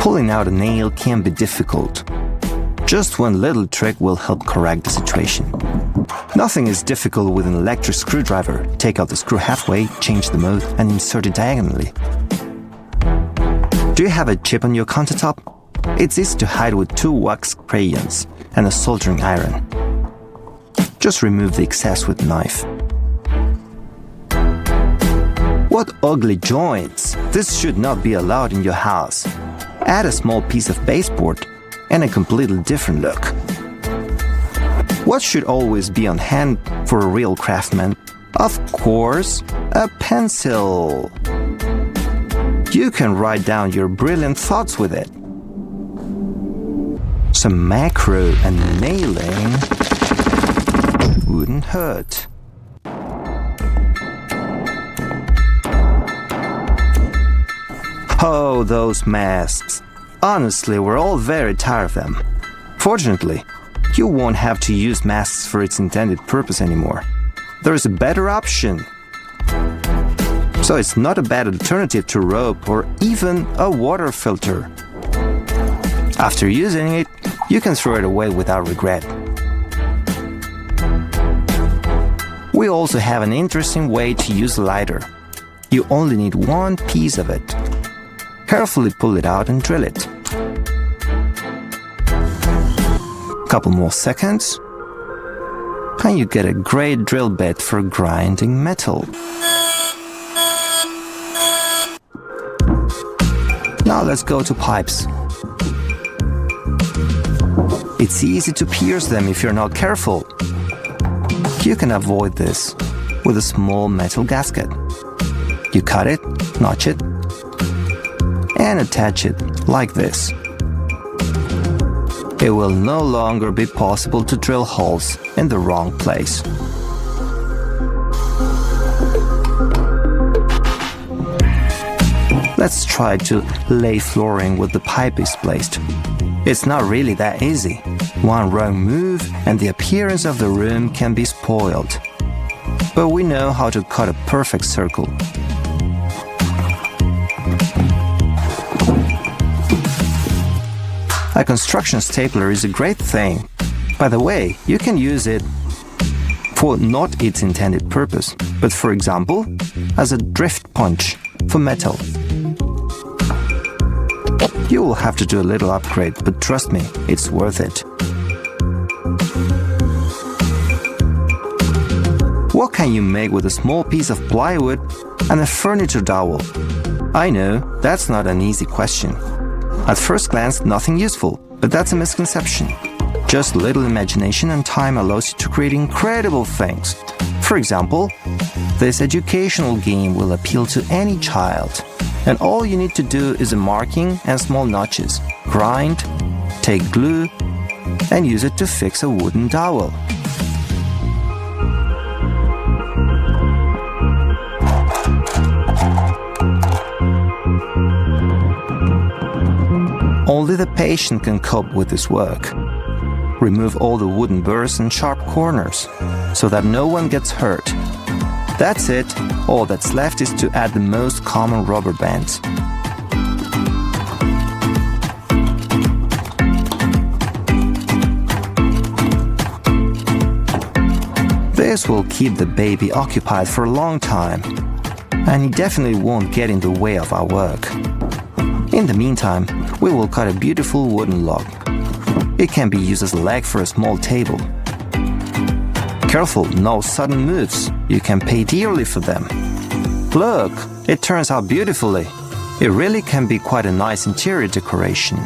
Pulling out a nail can be difficult. Just one little trick will help correct the situation. Nothing is difficult with an electric screwdriver. Take out the screw halfway, change the mode, and insert it diagonally. Do you have a chip on your countertop? It's easy to hide with 2 wax crayons and a soldering iron. Just remove the excess with a knife. What ugly joints! This should not be allowed in your house. Add a small piece of baseboard and a completely different look. What should always be on hand for a real craftsman? Of course, a pencil. You can write down your brilliant thoughts with it. Some macro and nailing wouldn't hurt. Oh, those masks. Honestly, we're all very tired of them. Fortunately, you won't have to use masks for its intended purpose anymore. There's a better option. So it's not a bad alternative to rope or even a water filter. After using it, you can throw it away without regret. We also have an interesting way to use a lighter. You only need one piece of it. Carefully pull it out and drill it. Couple more seconds, and you get a great drill bit for grinding metal. Now let's go to pipes. It's easy to pierce them if you're not careful. You can avoid this with a small metal gasket. You cut it, notch it, and attach it like this. It will no longer be possible to drill holes in the wrong place. Let's try to lay flooring where the pipe is placed. It's not really that easy. One wrong move and the appearance of the room can be spoiled. But we know how to cut a perfect circle. A construction stapler is a great thing. By the way, you can use it for not its intended purpose, but for example, as a drift punch for metal. You will have to do a little upgrade, but trust me, it's worth it. What can you make with a small piece of plywood and a furniture dowel? I know, that's not an easy question. At first glance, nothing useful, but that's a misconception. Just a little imagination and time allows you to create incredible things. For example, this educational game will appeal to any child. And all you need to do is a marking and small notches. Grind, take glue, and use it to fix a wooden dowel. Only the patient can cope with this work. Remove all the wooden burrs and sharp corners, so that no one gets hurt. That's it. All that's left is to add the most common rubber bands. This will keep the baby occupied for a long time, and he definitely won't get in the way of our work. In the meantime, we will cut a beautiful wooden log. It can be used as a leg for a small table. Careful, no sudden moves. You can pay dearly for them. Look, it turns out beautifully. It really can be quite a nice interior decoration.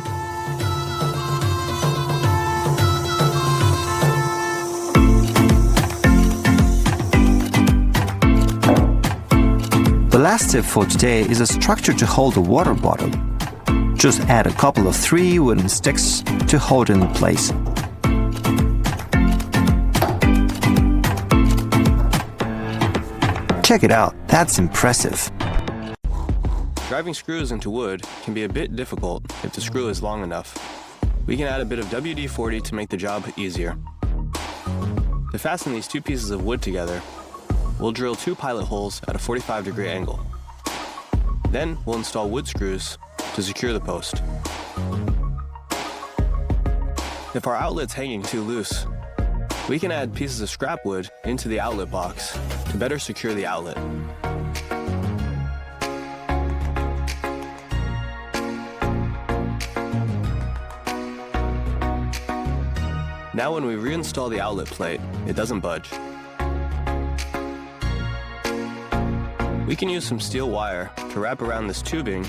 The last tip for today is a structure to hold a water bottle. Just add a couple of 3 wooden sticks to hold it in place. Check it out, that's impressive. Driving screws into wood can be a bit difficult if the screw is long enough. We can add a bit of WD-40 to make the job easier. To fasten these 2 pieces of wood together, we'll drill 2 pilot holes at a 45-degree angle. Then we'll install wood screws to secure the post. If our outlet's hanging too loose, we can add pieces of scrap wood into the outlet box to better secure the outlet. Now when we reinstall the outlet plate, it doesn't budge. We can use some steel wire to wrap around this tubing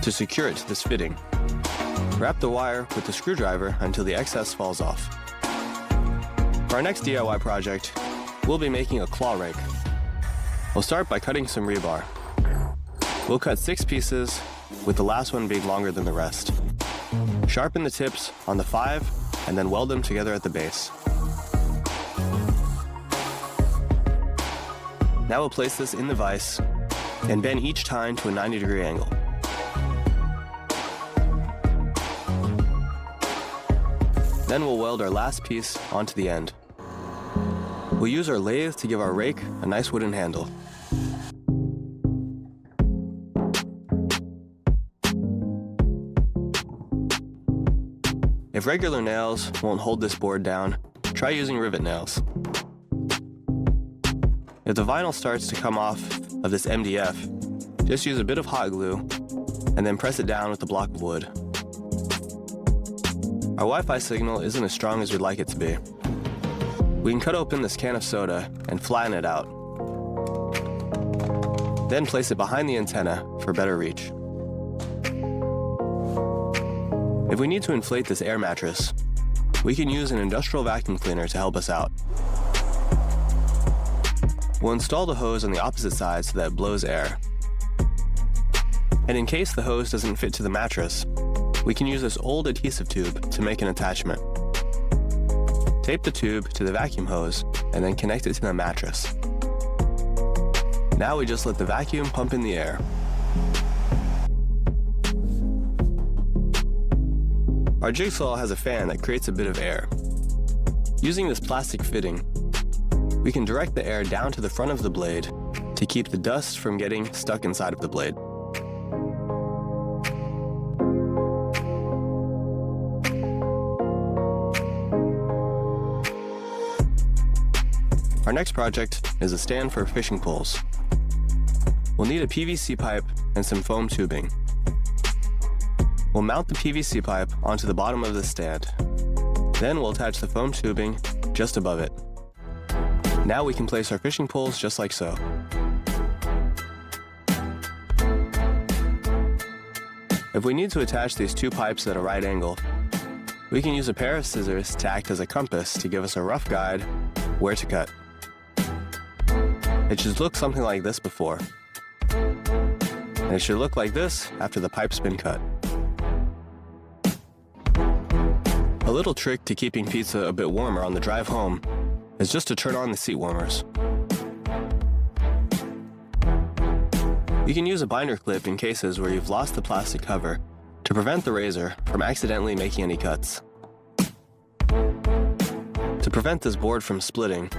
to secure it to this fitting. Wrap the wire with the screwdriver until the excess falls off. For our next DIY project, we'll be making a claw rake. We'll start by cutting some rebar. We'll cut 6 pieces, with the last one being longer than the rest. Sharpen the tips on the 5 and then weld them together at the base. Now we'll place this in the vise and bend each tine to a 90-degree angle. Then we'll weld our last piece onto the end. We'll use our lathe to give our rake a nice wooden handle. If regular nails won't hold this board down, try using rivet nails. If the vinyl starts to come off of this MDF, just use a bit of hot glue and then press it down with a block of wood. Our Wi-Fi signal isn't as strong as we'd like it to be. We can cut open this can of soda and flatten it out. Then place it behind the antenna for better reach. If we need to inflate this air mattress, we can use an industrial vacuum cleaner to help us out. We'll install the hose on the opposite side so that it blows air. And in case the hose doesn't fit to the mattress, we can use this old adhesive tube to make an attachment. Tape the tube to the vacuum hose and then connect it to the mattress. Now we just let the vacuum pump in the air. Our jigsaw has a fan that creates a bit of air. Using this plastic fitting, we can direct the air down to the front of the blade to keep the dust from getting stuck inside of the blade. Our next project is a stand for fishing poles. We'll need a PVC pipe and some foam tubing. We'll mount the PVC pipe onto the bottom of the stand. Then we'll attach the foam tubing just above it. Now we can place our fishing poles just like so. If we need to attach these 2 pipes at a right angle, we can use a pair of scissors to act as a compass to give us a rough guide where to cut. It should look something like this before, and it should look like this after the pipe's been cut. A little trick to keeping pizza a bit warmer on the drive home is just to turn on the seat warmers. You can use a binder clip in cases where you've lost the plastic cover to prevent the razor from accidentally making any cuts. To prevent this board from splitting,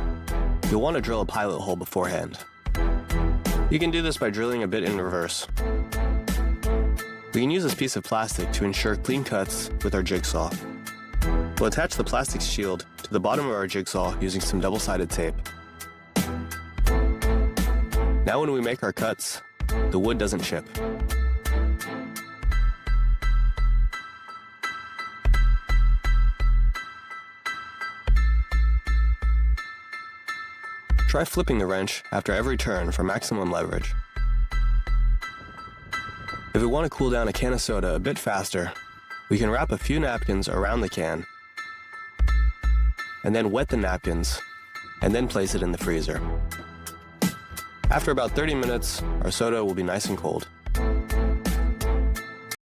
you'll want to drill a pilot hole beforehand. You can do this by drilling a bit in reverse. We can use this piece of plastic to ensure clean cuts with our jigsaw. We'll attach the plastic shield to the bottom of our jigsaw using some double-sided tape. Now when we make our cuts, the wood doesn't chip. Try flipping the wrench after every turn for maximum leverage. If we want to cool down a can of soda a bit faster, we can wrap a few napkins around the can and then wet the napkins and then place it in the freezer. After about 30 minutes, our soda will be nice and cold.